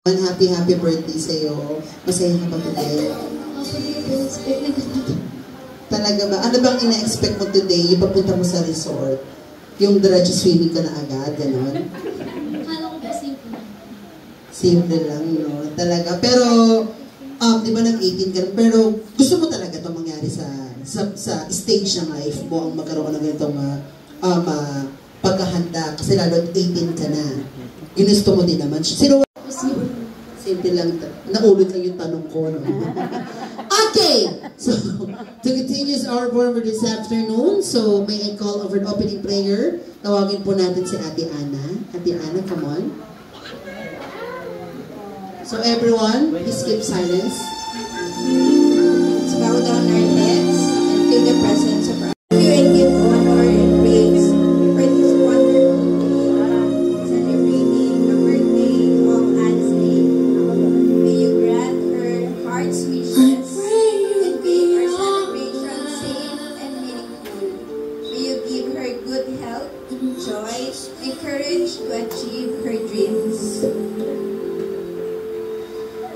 Happy birthday sa'yo. Masaya ka ba today? Talaga ba? Ano bang ina-expect mo today? Yung papunta mo sa resort? Yung diretso swimming ka na agad, gano'n? Kala ko ba simple? Simple lang, no? Talaga. Pero, di ba nag-18 ka? Pero gusto mo talaga itong mangyari sa stage ng life mo ang magkaroon ng ganitong pagkahanda. Kasi lalo 18 ka na. Ginusto mo din naman. Sino? Simple lang. Naulot lang yung tanong ko. No? Okay! So, to continue our program for this afternoon, so may I call over an opening prayer. Tawagin po natin si Ate Ana. Ate Ana, come on. So everyone, please keep silence. Let's bow down our heads and feel the presence of our Father and give honor and praise for this wonderful day, celebrating the birthday of Ansley. May you grant her heart's wishes and make our celebration safe and meaningful. May you give her good health, joy, and courage to achieve her dreams.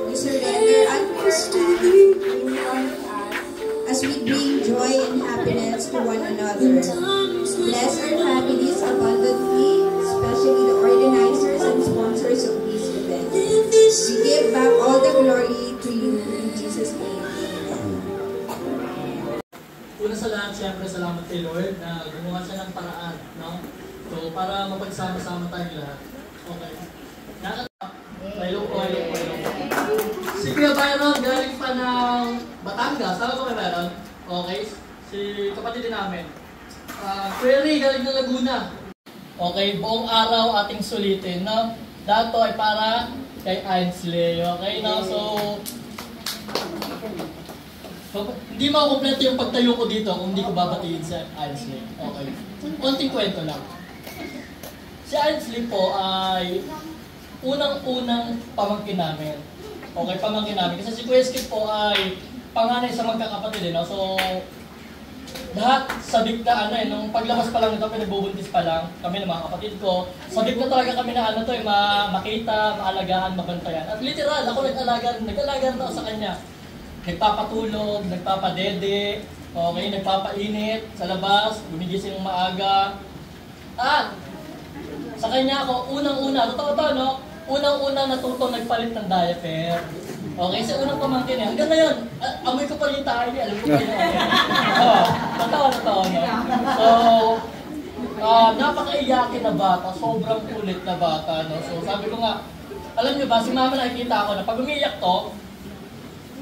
We surrender unto her hand as we bring joy and happiness to one another. Bless our families abundantly, especially the organizers and sponsors of this event. We give back all the glory to you in Jesus' name. Amen. Una sa lahat, siyempre salamat kay Lord na gumawa siya ng paraan, no? So, para mapagsama-sama tayong lahat. Okay. Hello po. Si Kuya Byron, galing pa ng Batangas. Tama ko kay Byron? Okay. Si kapatid din namin. Kuya Ray, galing ng Laguna. Okay, buong araw ating sulitin, no? Dato ay para kay Ainsley. Okay, no? So hindi makumpleto yung pagtayo ko dito kung hindi ko babatiin si Ainsley. Okay. Konting kwento lang. Si Ainsley po ay unang-unang pamangkin namin. Okay, pamangkin namin. Kasi si Kuya Skip po ay panganay sa magkakapatid, no? So, lahat sabik na nung paglabas pa lang nito, pinagbubuntis pa lang kami ng mga kapatid ko. Sabik na talaga kami na makita, maalagaan, mabantayan. At literal, ako nag-alaga na ako sa kanya. Nagpapatulog, nagpapadede, okay, nagpapainit sa labas, gumigising ng maaga. At sa kanya ako, unang-una, totoo to, no? Unang-una natuto nagpalit ng diaper. Okay, sa unang pamangkin hanggang ngayon, amoy ko pa yung tayo, alam ko pa yung totoo, no? So, napakaiyakin na bata, sobrang kulit na bata, no? So, sabi ko nga, alam nyo ba, si mama nakikita ko na pag umiiyak to,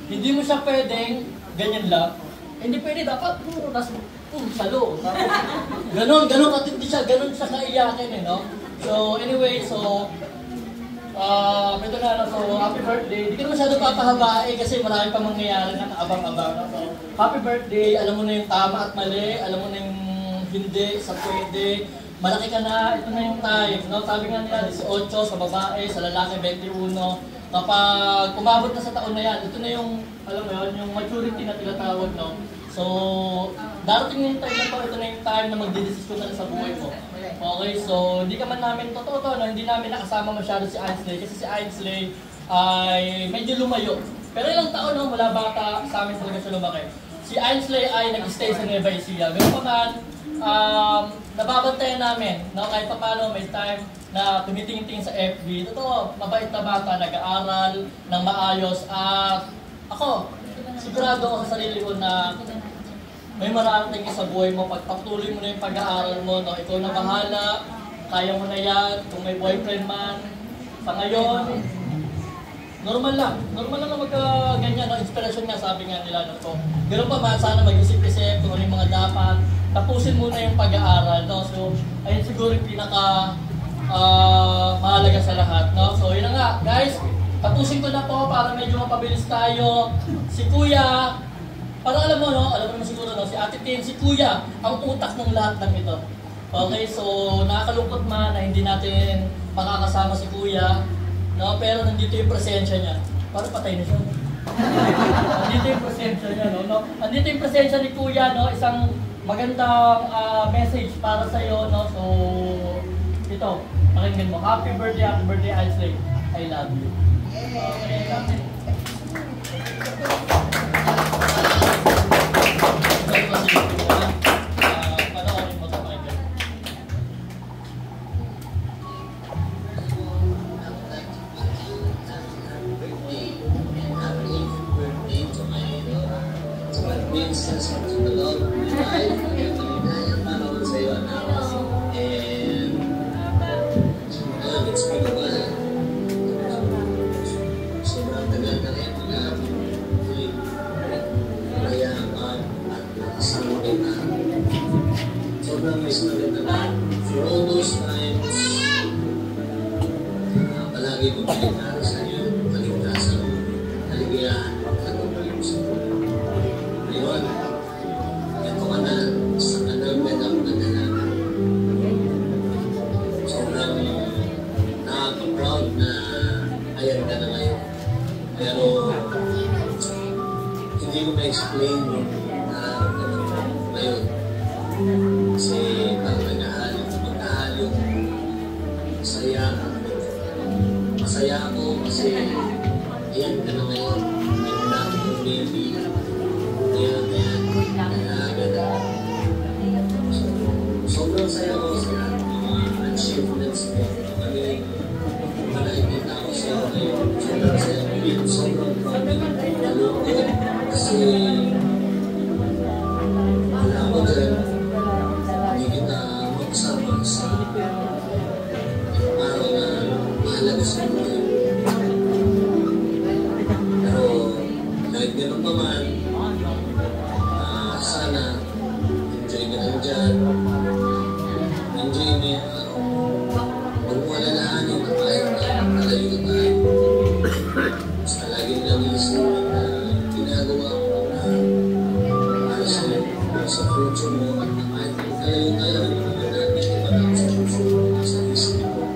hindi mo siya pwedeng ganyan lang. Hindi pwede, dapat puro, tas salo. Ganon katindi siya, ganon siya kaiyakin, no? So, anyway, so, ito na, so, happy birthday. Hindi ko naman masyado papahabae kasi marami pa mangyayari na kaabang-abang. No? So, happy birthday, alam mo na yung tama at mali, alam mo na yung hindi, sa pwede. Malaki ka na, ito na yung time. No? Sabi nga nila, 18 sa babae, sa lalaki 21. Kapag umabot na sa taon na yan, ito na yung, alam mo yun, yung maturity na tinatawag, no? So, darating na yung time na to, ito na yung time na magdidesisyon na sa buhay mo. Okay, so hindi ka man namin, totoo to, no? Hindi namin nakasama masyado si Ainsley kasi si Ainsley ay medyo lumayo. Pero ilang taon, no? Mula bata sa amin talaga siya lumaki. Si Ainsley ay nag-stay sa Nueva Ecija. Ganun pa man, nababantayan namin, no? Kahit pa paano may time na tumitingin sa FB. Totoo, mabait na bata, nag-aaral ng maayos. At ako, sigurado ako sa sarili ko na may marating sa buhay mo, pagpatuloy mo na yung pag-aaral mo, no? Ikaw na bahala, kaya mo na yan, kung may boyfriend man. Sa ngayon, normal lang na magka-ganyan, no? Inspirasyon nga, sabi nga nila, no? So, ganoon pa man, sana mag-isip-isip kung ano yung mga dapat, tapusin muna yung pag-aaral, no? So, ayun siguro yung pinaka mahalaga sa lahat, no? So, yun na nga, guys, tapusin ko na po para medyo mapabilis tayo. Si Kuya, para alam mo, no? Alam mo naman siguro, no? Si Ate Tin, si Kuya, ang utak ng lahat ng ito. Okay, so nakakalungkot man na hindi natin makakasama si Kuya, no? Pero nandito yung presensya niya. Parang patay na siya. Nandito yung presensya niya, no? Nandito yung presensya ni Kuya, no? Isang magandang message para sa iyo, no? So, ito, pakinggan mo. Happy birthday, Ainsley. I love you. Panoorin mo ito, pakinggan. Princess of the love of my life, maligayang panahon sa iyo, anak. And it's been a while. Sobrang tagal na rin mga mayakap at nakasama kita. Sobrang miss na rin naman. For all those times, palagi ko pinagkara sa iyo, kaligtasan, kaligayahan, pagkakabalik sa iyo. Ngayon, ito ka na, sa kanal bed ako na dalaga. Sobrang nakaka-proud na ayan ka na ngayon. Pero, hindi ko ma-explain yung nararamdaman ko ngayon. Kasi parang magkahalong masaya ako kasi ayan ka na ngayon. Yung dati kong baby, ayan, dalaga na. Sobrang saya ko sa lahat ng mga achievements ko. Nakikita ko sa iyo ngayon. Sobrang saya ko yun. Sobrang proud ko. Kasi wala ako dyan. Hindi kita magsama sa araw na mahalaga sa buhay. Pero kahit gano'n pa man, sana enjoy ka lang dyan. Enjoy mo yung araw. Huwag mo alalahanin na kahit nalayo ka tayo. Basta laging nag-iisipin na ginagawa ko na para sa future mo at na kahit nalayo tayo, ano naman natin, iba lang sa future mo, nasa isip mo.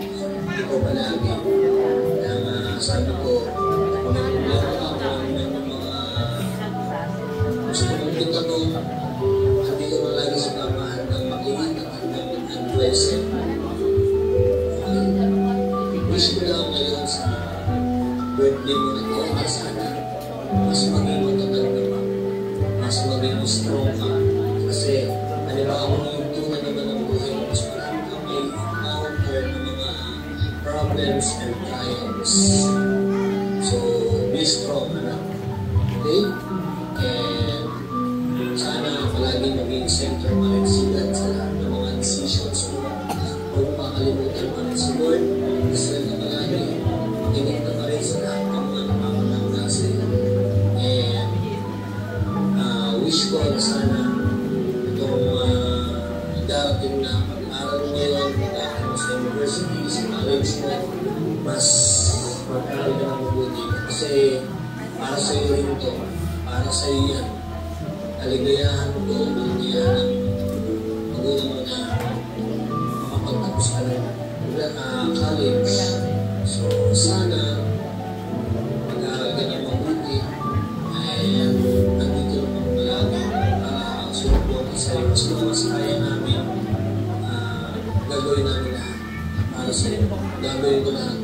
Ikaw palagi. Kaya nga sabi ko, kung nagpapalaro ako ng mga gusto mong pitato, hindi ko na lagi sa kamahan ng makinig at mag-advise. Wish ko lang ngayon sa birthday mo na ito na sana mas maging matatag ka pa, mas maging strong ka. Kasi halimbawa mo yung tunay naman ng buhay mo, mas marami ka may encounter ng mga problems and trials. So, be strong, anak. Okay? And sana palagi maging center pa rin sila sa lahat ng mga decisions mo. Huwag mo makalimutan pa rin si Lord. Kasi na palagi, makinig na pa rin sa lahat ng mga namamanang sa iyo. And wish ko na sana itong darating na pag-aaral ngayon, darating mo sa university, sa college mo, mas mag-aaral ka ng mabuti. Kasi para sa iyo rin ito, para sa iyo yan. Kaligayahan ko, kaligayahan magulang mo na makapagtapos ka ng college. So, sana mag-aaral ka ng mabuti and nandito naman palagi para sumunod ka sa iyo. Mas kaya namin gagawin namin lahat para sa iyo. Gagawin ko lahat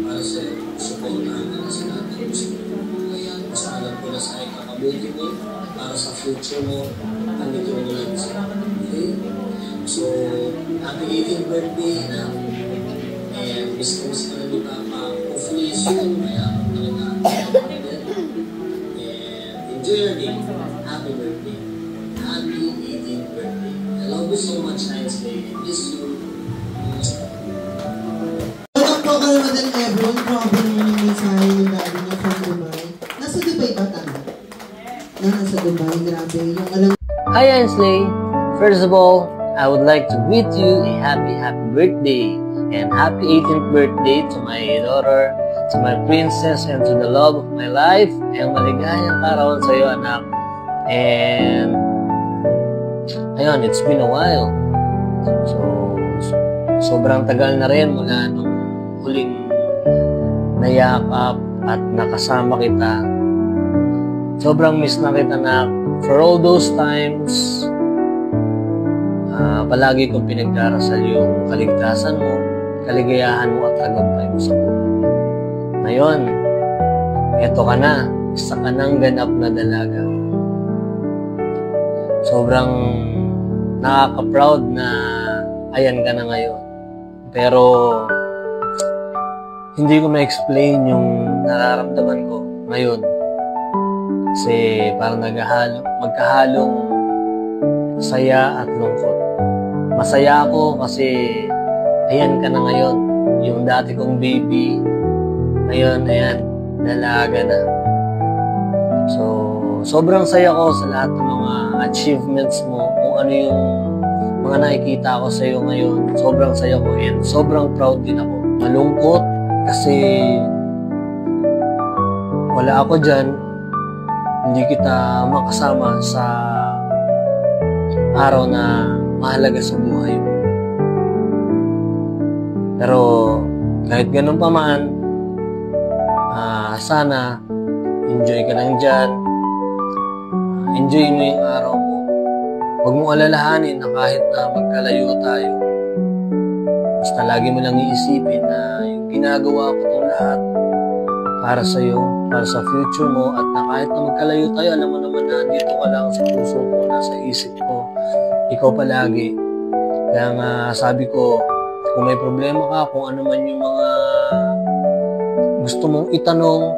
para sa iyo. Supportahan ka na sa lahat ng gusto mo. Mas alam ko na sa iyo kakabuti mo para sa future mo, nandito mo lang sa okay? So, happy 18th birthday na. And miss ka na ni Papa. Hopefully soon, mayroon talaga. And enjoy your day. Happy birthday. Happy 18th birthday. I love you so much, Nice Day. I miss you. Walang po kayo madal everyone. Grabe naman yung mensahe ng daddy niya from Dubai. Nasa Dubai ba tama? Nasa Dubai, grabe. Yung alam... Hi Ainsley! First of all, I would like to greet you a happy birthday and happy 18th birthday to my daughter, to my princess, and to the love of my life. And maligayang araw sa iyo, anak. And ayun, it's been a while. So, sobrang tagal na rin mula nung huling nayakap at nakasama kita. Sobrang miss na kita, anak. For all those times, palagi kong pinagdarasal yung kaligtasan mo, kaligayahan mo at tagumpay mo sa buhay. Ngayon, eto ka na. Isa ka ng ganap na dalaga. Sobrang nakaka-proud na ayan ka na ngayon. Pero, hindi ko ma-explain yung nararamdaman ko ngayon. Kasi parang magkahalong saya at lungkot. Masaya ako kasi ayan ka na ngayon. Yung dati kong baby, ngayon, ayan, dalaga na. So, sobrang saya ko sa lahat ng mga achievements mo, kung ano yung mga nakikita ko sa iyo ngayon. Sobrang saya ko and sobrang proud din ako. Malungkot kasi wala ako dyan. Hindi kita makasama sa araw na mahalaga sa buhay mo. Pero kahit ganun pa man, sana enjoy ka lang dyan. Enjoy mo yung araw mo. Huwag mong alalahanin na kahit na magkalayo tayo, basta lagi mo lang iisipin na yung ginagawa ko itong lahat para sa iyo, para sa future mo, at na kahit na magkalayo tayo, alam mo naman na dito ka lang sa puso ko, nasa isip ko, ikaw palagi. Kaya nga sabi ko, kung may problema ka, kung ano man yung mga gusto mong itanong,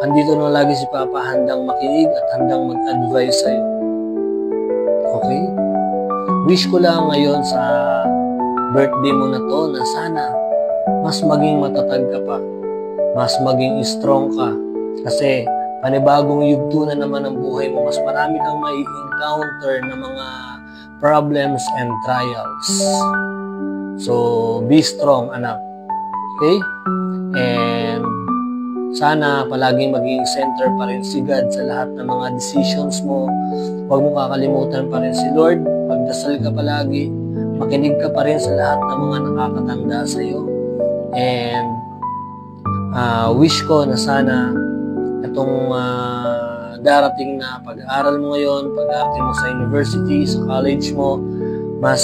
andito na lagi si Papa, handang makinig at handang mag-advise sa'yo. Okay? Wish ko lang ngayon sa birthday mo na to na sana mas maging matatag ka pa, mas maging strong ka. Kasi panibagong yugto na naman ang buhay mo, mas marami kang may encounter na mga problems and trials. So, be strong, anak. Okay? And sana palaging maging center pa rin si God sa lahat ng mga decisions mo. Huwag mo kakalimutan pa rin si Lord. Magdasal ka palagi. Makinig ka pa rin sa lahat ng mga nakakatanda sa iyo. And wish ko na sana itong darating na pag-aaral mo ngayon, pag-aaral mo sa university, sa college mo, mas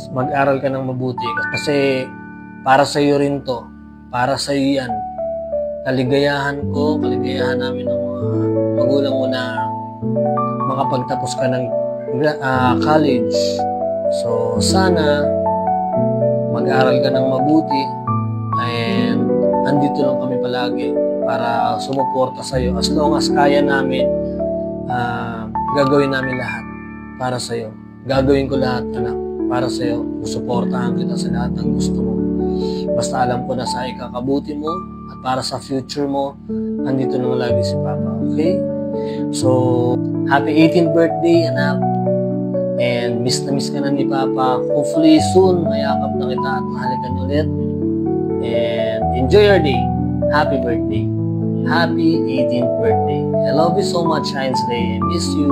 mag-aral ka ng mabuti. Kasi para sa iyo rin to. Para sa iyo yan. Kaligayahan ko, kaligayahan namin ng mga magulang mo na makapagtapos ka ng college. So, sana mag-aral ka ng mabuti and andito lang kami palagi para sumuporta sa iyo. As long as kaya namin, gagawin namin lahat para sa iyo. Gagawin ko lahat, anak, para sa iyo. Susuportahan kita sa lahat ng gusto mo. Basta alam ko na sa ikakabuti mo at para sa future mo, andito na lagi si Papa, okay? So, happy 18th birthday, anak. And miss na miss ka na ni Papa. Hopefully soon, mayakap na kita at mahalikan ulit. And enjoy your day. Happy birthday. Happy 18th birthday. I love you so much, Ainsley. I miss you.